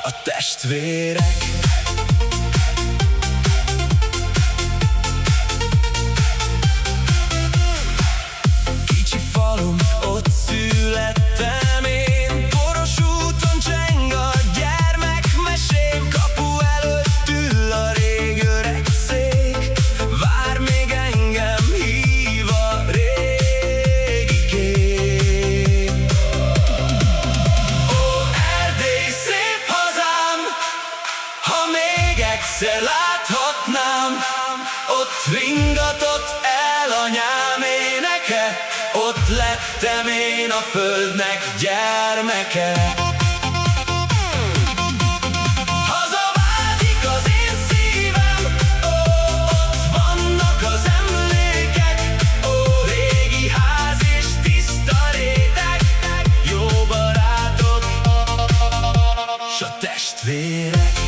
a testvérek. Kicsi falum, ott születtem én, poros úton cseng a gyermekmesém. Kapu előtt ül a rég öreg szék, vár még engem, hív a régi kép. Ó, Erdély, szép hazám, ha még egyszer láthatnám, ott ringatott el anyám éneke, ott lettem én a földnek gyermeke. Hazavágyik az én szívem, ó, ott vannak az emlékek, ó, régi ház és tiszta réteg, jó barátok, s a testvérek.